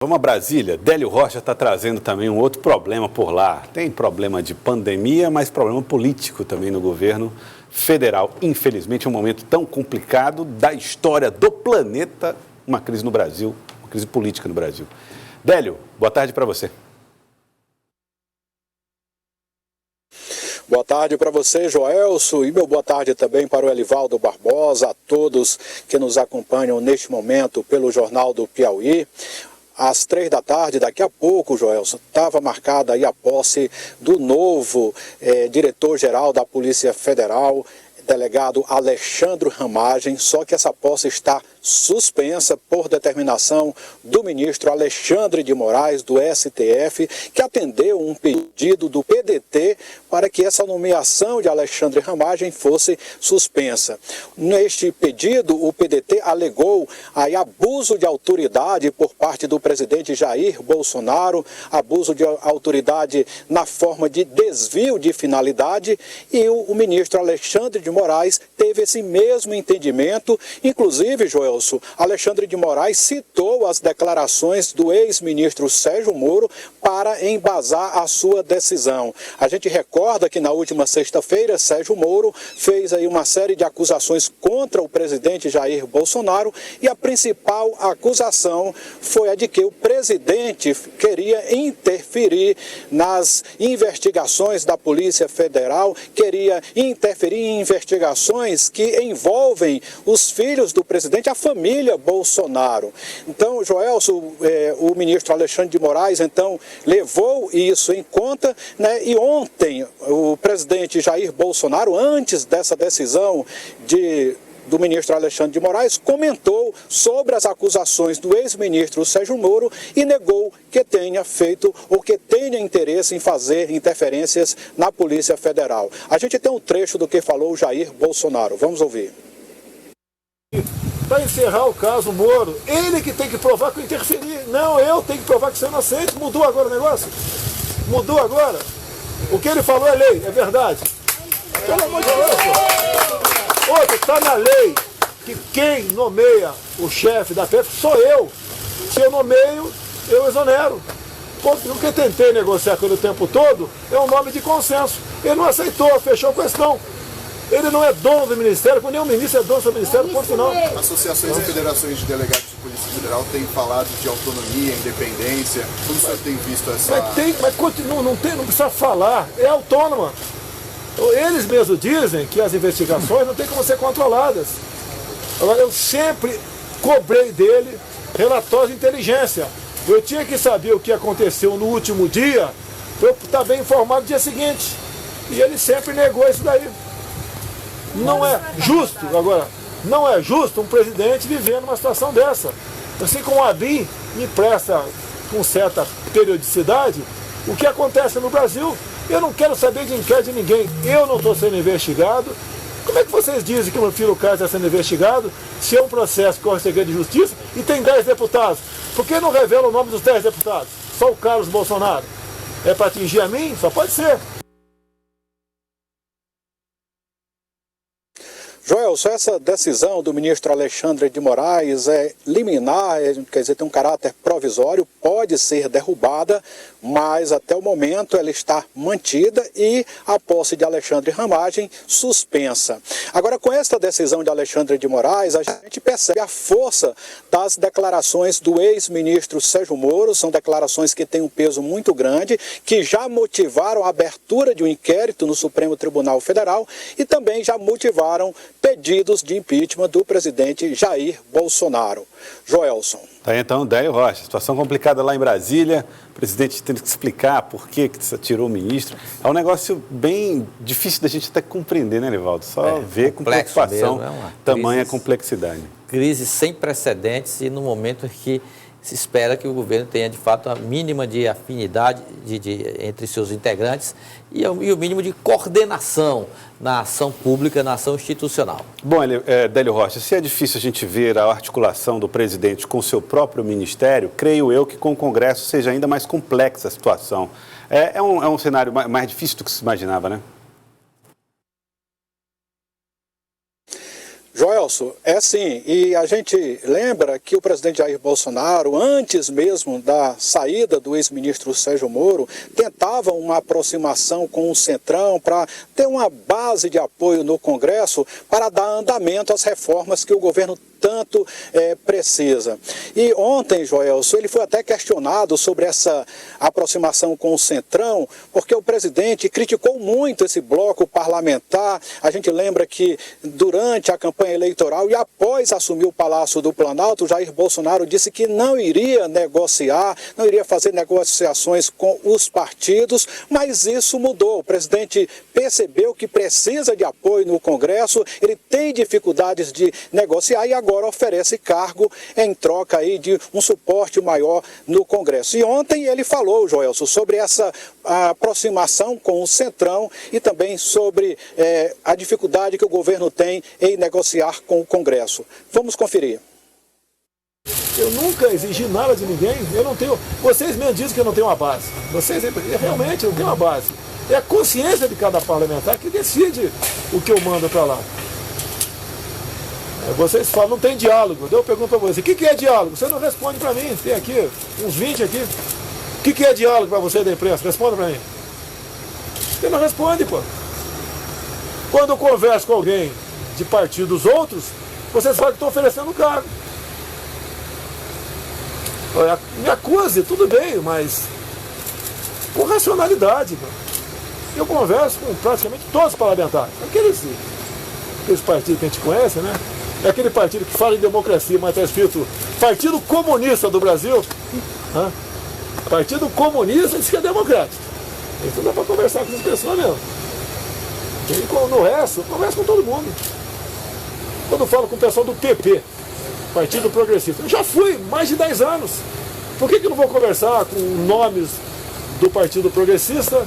Vamos a Brasília. Délio Rocha está trazendo também um outro problema por lá. Tem problema de pandemia, mas problema político também no governo federal. Infelizmente, um momento tão complicado da história do planeta, uma crise no Brasil, uma crise política no Brasil. Délio, boa tarde para você. Boa tarde para você, Joelson, e meu boa tarde também para o Elivaldo Barbosa, a todos que nos acompanham neste momento pelo Jornal do Piauí. Às 3 da tarde, daqui a pouco, Joelson, estava marcada aí a posse do novo diretor-geral da Polícia Federal, delegado Alexandre Ramagem, só que essa posse está suspensa por determinação do ministro Alexandre de Moraes, do STF, que atendeu um pedido do PDT para que essa nomeação de Alexandre Ramagem fosse suspensa. Neste pedido, o PDT alegou aí abuso de autoridade por parte do presidente Jair Bolsonaro, abuso de autoridade na forma de desvio de finalidade, e o ministro Alexandre de Moraes teve esse mesmo entendimento. Inclusive, Joelson, Alexandre de Moraes citou as declarações do ex-ministro Sérgio Moro para embasar a sua decisão. A gente recorda que na última sexta-feira, Sérgio Moro fez aí uma série de acusações contra o presidente Jair Bolsonaro, e a principal acusação foi a de que o presidente queria interferir nas investigações da Polícia Federal, queria interferir em investigações que envolvem os filhos do presidente, a família Bolsonaro. Então, Joelson, o ministro Alexandre de Moraes, então, levou isso em conta, né? E ontem, o presidente Jair Bolsonaro, antes dessa decisão do ministro Alexandre de Moraes, comentou sobre as acusações do ex-ministro Sérgio Moro e negou que tenha feito ou que tenha interesse em fazer interferências na Polícia Federal. A gente tem um trecho do que falou Jair Bolsonaro. Vamos ouvir. Para encerrar o caso Moro, ele que tem que provar que eu interferi. Não, eu tenho que provar que você é inocente. Mudou agora o negócio? Mudou agora? O que ele falou é lei, é verdade. Pelo amor de Deus. Outro, está na lei que quem nomeia o chefe da PF sou eu. Se eu nomeio, eu exonero. O que eu tentei negociar com ele o tempo todo é um nome de consenso. Ele não aceitou, fechou a questão. Ele não é dono do Ministério, quando nenhum ministro é dono do seu Ministério, por final. Associações e federações de delegados de Polícia Federal têm falado de autonomia, independência. Como o senhor tem visto essa... Mas continua, não precisa falar, é autônoma. Eles mesmos dizem que as investigações não têm como ser controladas. Agora, eu sempre cobrei dele relatórios de inteligência. Eu tinha que saber o que aconteceu no último dia para eu estar bem informado no dia seguinte. E ele sempre negou isso daí. Não é justo, agora, não é justo um presidente viver numa situação dessa. Assim como o ABIN me presta com certa periodicidade o que acontece no Brasil. Eu não quero saber de inquérito de ninguém. Eu não estou sendo investigado. Como é que vocês dizem que o meu filho Carlos está sendo investigado se é um processo que corre segredo de justiça e tem 10 deputados? Por que não revela o nome dos 10 deputados? Só o Carlos Bolsonaro. É para atingir a mim? Só pode ser. Joelson, essa decisão do ministro Alexandre de Moraes é liminar, quer dizer, tem um caráter provisório, pode ser derrubada, mas até o momento ela está mantida e a posse de Alexandre Ramagem suspensa. Agora, com esta decisão de Alexandre de Moraes, a gente percebe a força das declarações do ex-ministro Sérgio Moro. São declarações que têm um peso muito grande, que já motivaram a abertura de um inquérito no Supremo Tribunal Federal e também já motivaram pedidos de impeachment do presidente Jair Bolsonaro. Joelson. Tá aí então, Délio Rocha. Situação complicada lá em Brasília. O presidente tendo que explicar por que tirou o ministro. É um negócio bem difícil da gente até compreender, né, Elivaldo? Só ver com preocupação tamanha complexidade. Crise sem precedentes e no momento em que se espera que o governo tenha, de fato, a mínima de afinidade entre seus integrantes e o mínimo de coordenação na ação pública, na ação institucional. Bom, Délio Rocha, se é difícil a gente ver a articulação do presidente com o seu próprio ministério, creio eu que com o Congresso seja ainda mais complexa a situação. É um cenário mais difícil do que se imaginava, né? Joelson. Joelson, é sim, e a gente lembra que o presidente Jair Bolsonaro, antes mesmo da saída do ex-ministro Sérgio Moro, tentava uma aproximação com o Centrão para ter uma base de apoio no Congresso para dar andamento às reformas que o governo tanto precisa. E ontem, Joelson, ele foi até questionado sobre essa aproximação com o Centrão, porque o presidente criticou muito esse bloco parlamentar. A gente lembra que durante a campanha eleitoral e após assumir o Palácio do Planalto, Jair Bolsonaro disse que não iria negociar, não iria fazer negociações com os partidos, mas isso mudou. O presidente percebeu que precisa de apoio no Congresso, ele tem dificuldades de negociar e agora oferece cargo em troca aí de um suporte maior no Congresso. E ontem ele falou, Joelson, sobre essa aproximação com o Centrão e também sobre a dificuldade que o governo tem em negociar com o Congresso. Vamos conferir. Eu nunca exigi nada de ninguém, eu não tenho... Vocês mesmo dizem que eu não tenho uma base. Vocês realmente não têm uma base. É a consciência de cada parlamentar que decide o que eu mando para lá. Vocês falam, não tem diálogo. Eu pergunto para você, o que é diálogo? Você não responde para mim. Tem aqui, uns 20 aqui. O que é diálogo para você da imprensa? Responda para mim. Você não responde, pô. Quando eu converso com alguém de partido dos outros, vocês falam que estão oferecendo cargo. Me acuse, tudo bem, mas com racionalidade. Pô. Eu converso com praticamente todos os parlamentares. Aqueles partidos que a gente conhece, né? É aquele partido que fala em democracia, mas está escrito Partido Comunista do Brasil. Partido Comunista diz que é democrático. Então dá para conversar com essas pessoas mesmo. E no resto, eu converso com todo mundo. Quando eu falo com o pessoal do PP, Partido Progressista, eu já fui mais de 10 anos. Por que eu não vou conversar com nomes do Partido Progressista,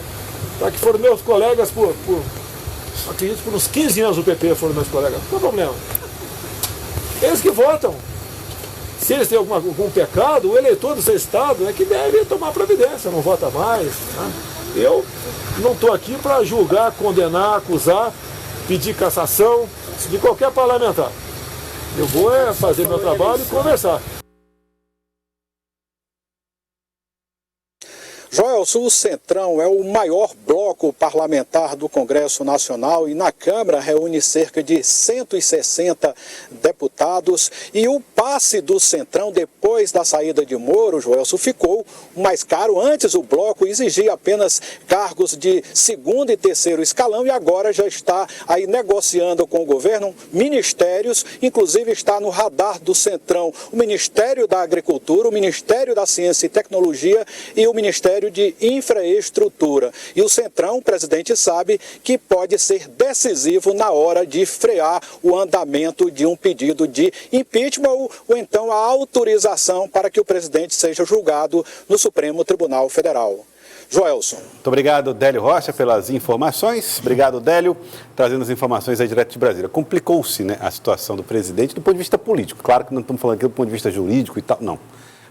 que foram meus colegas acredito por uns 15 anos o PP foram meus colegas? Não tem problema. Eles que votam. Se eles têm algum pecado, o eleitor do seu estado é que deve tomar providência, não vota mais. Né? Eu não estou aqui para julgar, condenar, acusar, pedir cassação de qualquer parlamentar. Eu vou fazer meu trabalho e conversar. Joelson, o Centrão é o maior bloco parlamentar do Congresso Nacional e na Câmara reúne cerca de 160 deputados. E o passe do Centrão depois da saída de Moro, Joelson, ficou mais caro. Antes o bloco exigia apenas cargos de segundo e terceiro escalão e agora já está aí negociando com o governo ministérios, inclusive está no radar do Centrão o Ministério da Agricultura, o Ministério da Ciência e Tecnologia e o Ministério de Infraestrutura. E o Centrão, o presidente sabe que pode ser decisivo na hora de frear o andamento de um pedido de impeachment ou então a autorização para que o presidente seja julgado no Supremo Tribunal Federal. Joelson. Muito obrigado, Délio Rocha, pelas informações. Obrigado, Délio, trazendo as informações aí direto de Brasília. Complicou-se, né, a situação do presidente do ponto de vista político. Claro que não estamos falando aqui do ponto de vista jurídico e tal, não.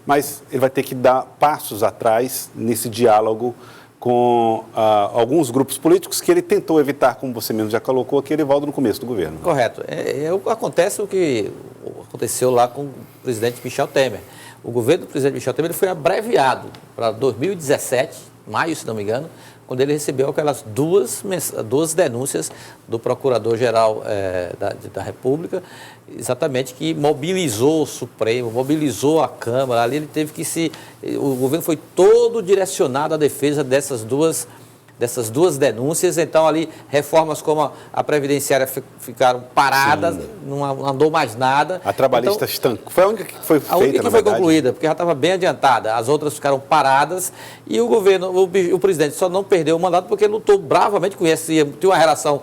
Mas ele vai ter que dar passos atrás nesse diálogo com alguns grupos políticos que ele tentou evitar, como você mesmo já colocou aqui, Erivaldo, no começo do governo. Correto. Acontece o que aconteceu lá com o presidente Michel Temer. O governo do presidente Michel Temer foi abreviado para 2017, maio, se não me engano, quando ele recebeu aquelas duas denúncias do Procurador-Geral da República, exatamente, que mobilizou o Supremo, mobilizou a Câmara. Ali ele teve que o governo foi todo direcionado à defesa dessas duas denúncias. Então, ali, reformas como a previdenciária ficaram paradas, não andou mais nada. A trabalhista estancou. Foi a única que foi feita, a única que foi concluída, porque já estava bem adiantada. As outras ficaram paradas e o governo, o presidente só não perdeu o mandato porque lutou bravamente com isso. Tinha uma relação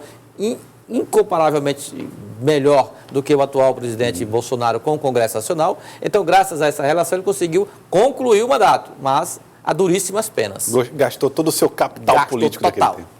incomparavelmente melhor do que o atual presidente Bolsonaro com o Congresso Nacional. Então, graças a essa relação, ele conseguiu concluir o mandato, mas a duríssimas penas. Gastou todo o seu capital político naquele tempo.